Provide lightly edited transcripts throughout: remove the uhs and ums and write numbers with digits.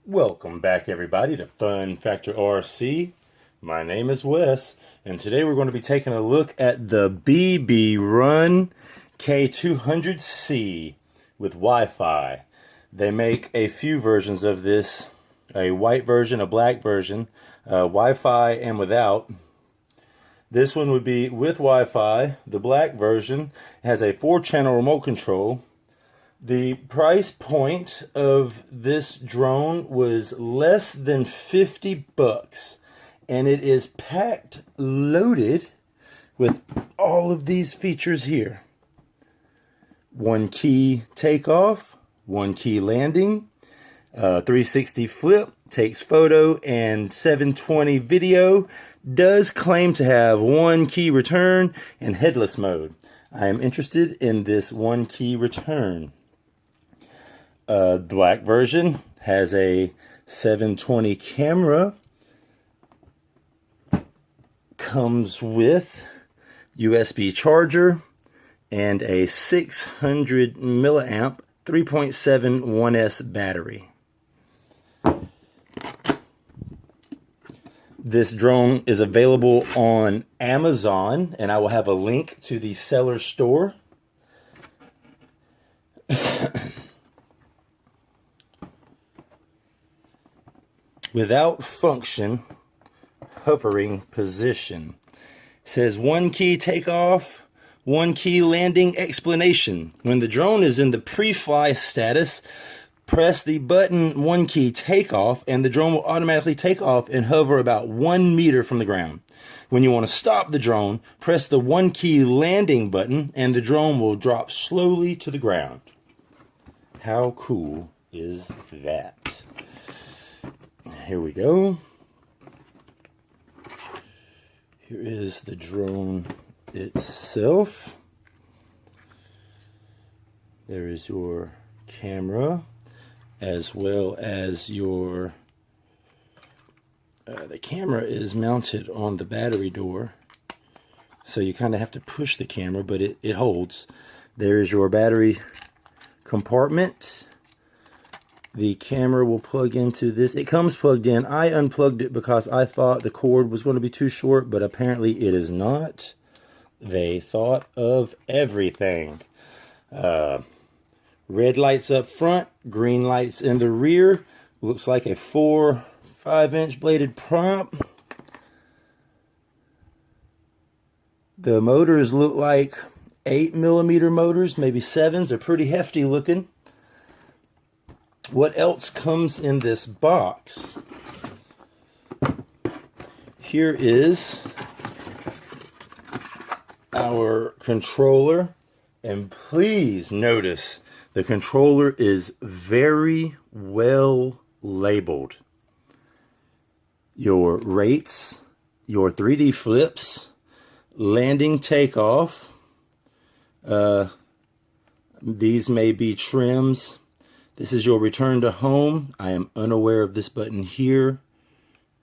Welcome back, everybody, to Fun Factor RC. My name is Wes, and today we're going to be taking a look at the BeeBeeRun K200C with Wi-Fi. They make a few versions of this, a white version, a black version, Wi-Fi and without. This one would be with Wi-Fi. The black version has a 4-channel remote control. The price point of this drone was less than 50 bucks, and it is packed loaded with all of these features here. 1 key takeoff, 1 key landing, 360 flip, takes photo and 720 video, does claim to have 1 key return and headless mode. I am interested in this 1 key return. The black version has a 720 camera, comes with USB charger and a 600 milliamp 3.7 1S battery. This drone is available on Amazon, and I will have a link to the seller store. Without function, hovering position. It says 1 key takeoff, 1 key landing explanation. When the drone is in the pre-fly status, press the button 1 key takeoff and the drone will automatically take off and hover about 1 meter from the ground. When you want to stop the drone, press the 1 key landing button and the drone will drop slowly to the ground. How cool is that? Here we go. Here is the drone itself. There is your camera, as well as your the camera is mounted on the battery door, so you kind of have to push the camera, but it holds. There is your battery compartment. The camera will plug into this. It comes plugged in. I unplugged it because I thought the cord was going to be too short, but apparently it is not. They thought of everything. Red lights up front, green lights in the rear. Looks like a 4-5-inch bladed prop. The motors look like 8mm motors, maybe 7s. They're pretty hefty looking. What else comes in this box? Here is our controller, and please notice the controller is very well labeled. Your rates, your 3D flips, landing takeoff. These may be trims. This is your return to home. I am unaware of this button here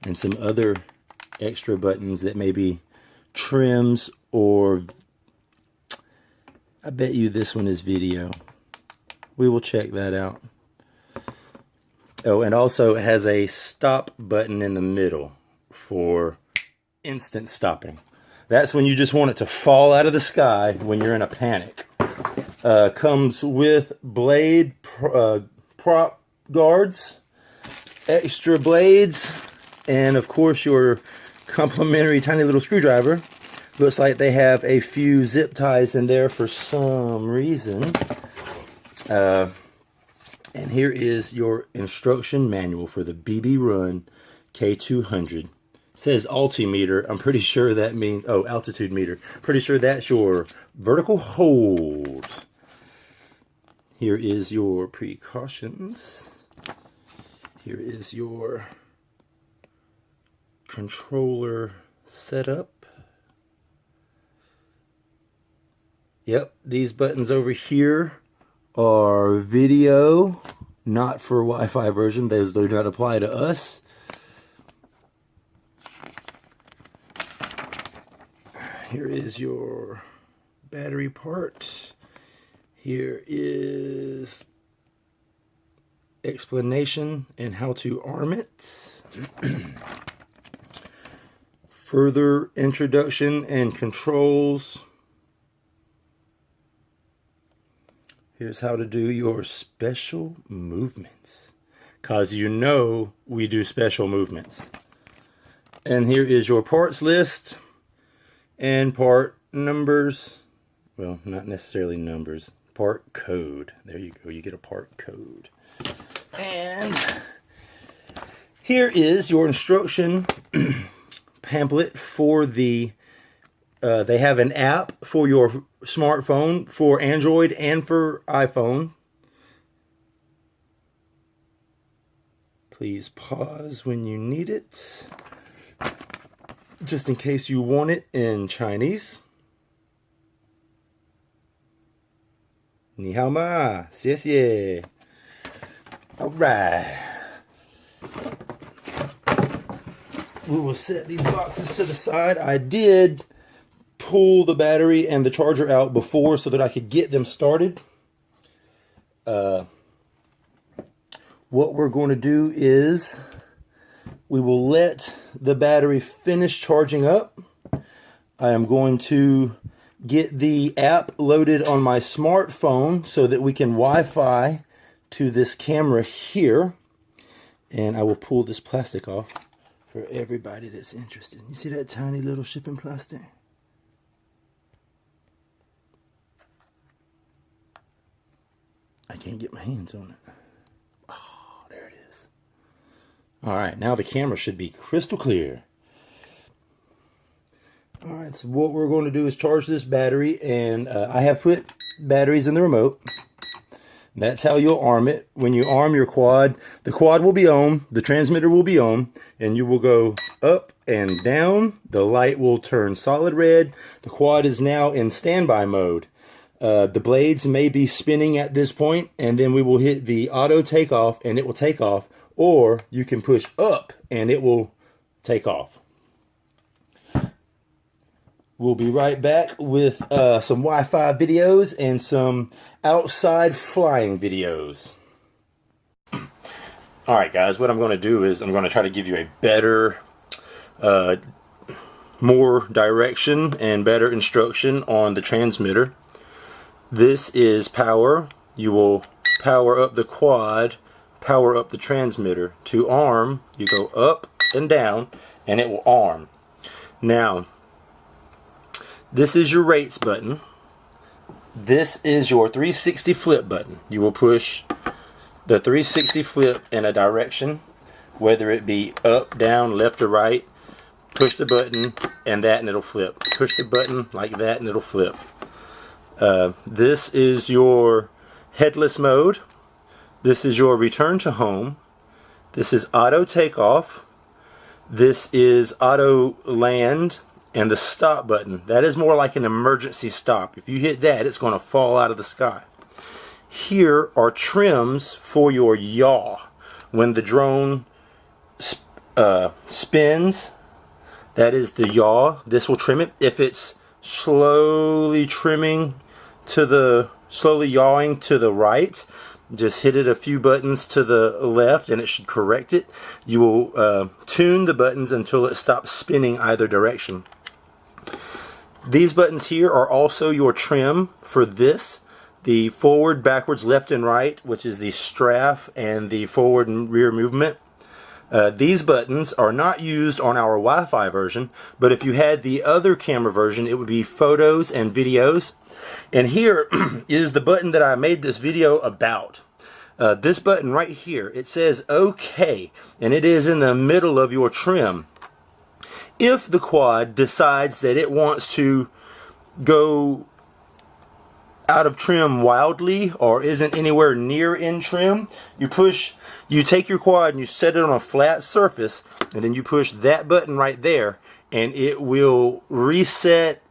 and some other extra buttons that may be trims, or I bet you this one is video. We will check that out. Oh, and also it has a stop button in the middle for instant stopping. That's when you just want it to fall out of the sky when you're in a panic. Comes with blade prop guards, extra blades, and of course your complimentary tiny little screwdriver. Looks like they have a few zip ties in there for some reason. And here is your instruction manual for the BeeBeeRun K200. It says altimeter. I'm pretty sure that means, oh, altitude meter. Pretty sure that's your vertical hold. Here is your precautions. Here is your controller setup. Yep, these buttons over here are video, not for Wi-Fi version. Those do not apply to us. Here is your battery part. Here is explanation and how to arm it. Further introduction and controls. Here's how to do your special movements. Cause you know we do special movements. And here is your parts list and part numbers. Well, not necessarily numbers. Part code. There you go. You get a part code. And here is your instruction pamphlet for the they have an app for your smartphone for Android and for iPhone. Please pause when you need it, just in case you want it in Chinese. 你好吗？谢谢。All right. We will set these boxes to the side. I did pull the battery and the charger out before so that I could get them started. What we're going to do is we will let the battery finish charging up. I am going to get the app loaded on my smartphone so that we can Wi-Fi to this camera here. And I will pull this plastic off for everybody that's interested. You see that tiny little shipping plastic? I can't get my hands on it. Oh, there it is. All right, now the camera should be crystal clear. All right, so what we're going to do is charge this battery, and I have put batteries in the remote. That's how you'll arm it. When you arm your quad, the quad will be on, the transmitter will be on, and you will go up and down. The light will turn solid red. The quad is now in standby mode. The blades may be spinning at this point, and then we will hit the auto takeoff and it will take off, or you can push up and it will take off. We'll be right back with some Wi-Fi videos and some outside flying videos. Alright guys, what I'm going to do is I'm going to try to give you a better, more direction and better instruction on the transmitter. This is power. You will power up the quad, power up the transmitter. To arm, you go up and down and it will arm. Now, this is your rates button. This is your 360 flip button. You will push the 360 flip in a direction, whether it be up, down, left, or right. Push the button and it'll flip. Push the button like that and it'll flip. This is your headless mode. This is your return to home. This is auto takeoff. This is auto land. And the stop button, that is more like an emergency stop. If you hit that, it's going to fall out of the sky. Here are trims for your yaw. When the drone spins, that is the yaw. This will trim it. If it's slowly yawing to the right, just hit it a few buttons to the left and it should correct it. You will tune the buttons until it stops spinning either direction. These buttons here are also your trim for this. The forward, backwards, left, and right, which is the strafe and the forward and rear movement. These buttons are not used on our Wi-Fi version, but if you had the other camera version, it would be photos and videos. And here is the button that I made this video about. This button right here, it says OK, and it is in the middle of your trim. If the quad decides that it wants to go out of trim wildly or isn't anywhere near in trim, you take your quad and you set it on a flat surface, and then you push that button right there and it will reset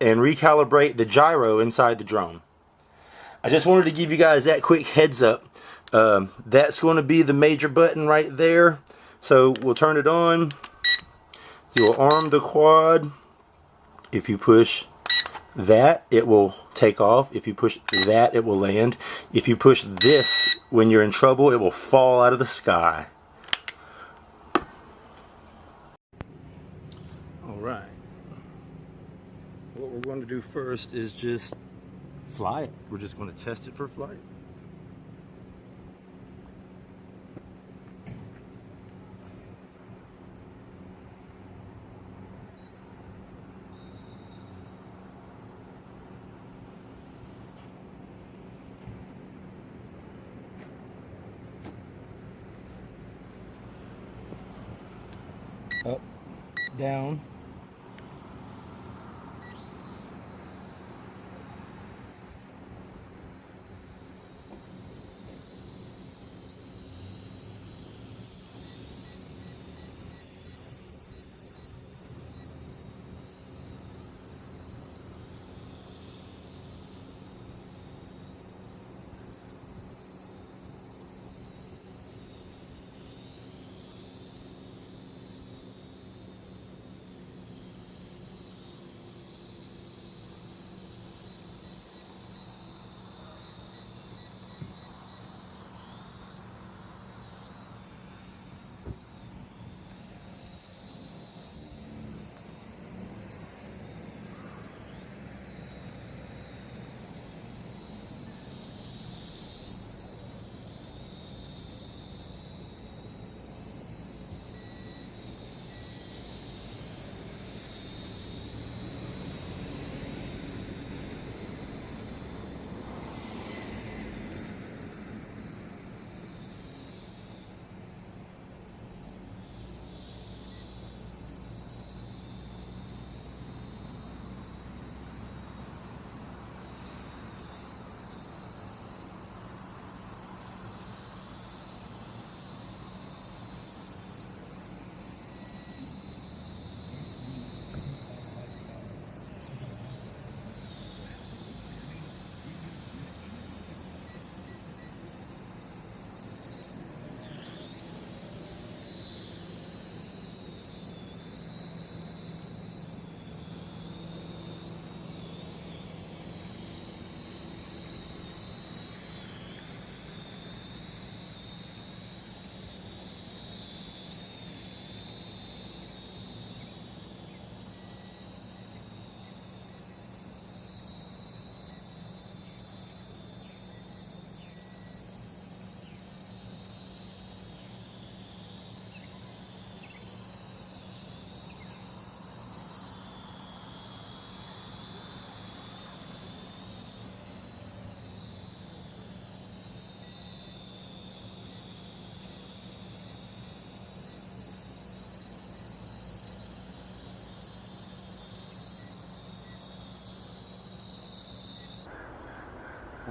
and recalibrate the gyro inside the drone. I just wanted to give you guys that quick heads up. That's going to be the major button right there. So we'll turn it on. You will arm the quad. If you push that, it will take off. If you push that, it will land. If you push this when you're in trouble, it will fall out of the sky. All right. What we're going to do first is just fly it. We're just going to test it for flight. Up, down.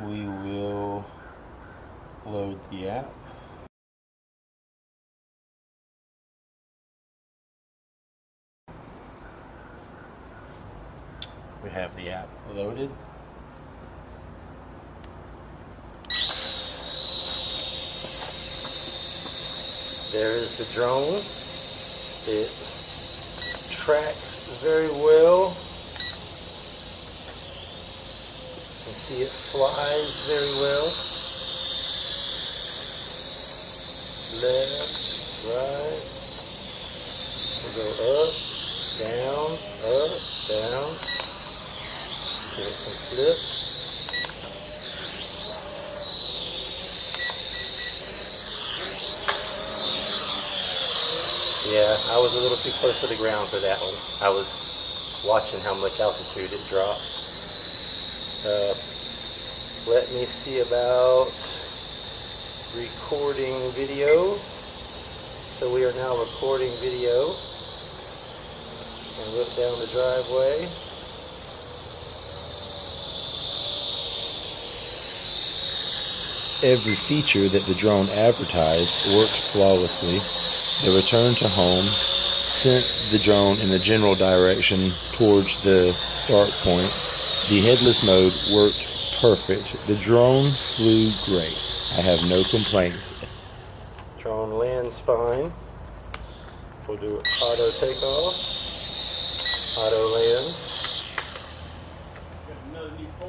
We will load the app. We have the app loaded. There is the drone. It tracks very well. You can see it flies very well. Left, right. We'll go up, down, down. Give it some flips. Yeah, I was a little too close to the ground for that one. I was watching how much altitude it dropped. Let me see about recording video. So we are now recording video. And look down the driveway. Every feature that the drone advertised worked flawlessly. The return to home sent the drone in the general direction towards the start point. The headless mode worked perfect. The drone flew great. I have no complaints. Drone lands fine. We'll do auto takeoff, auto land.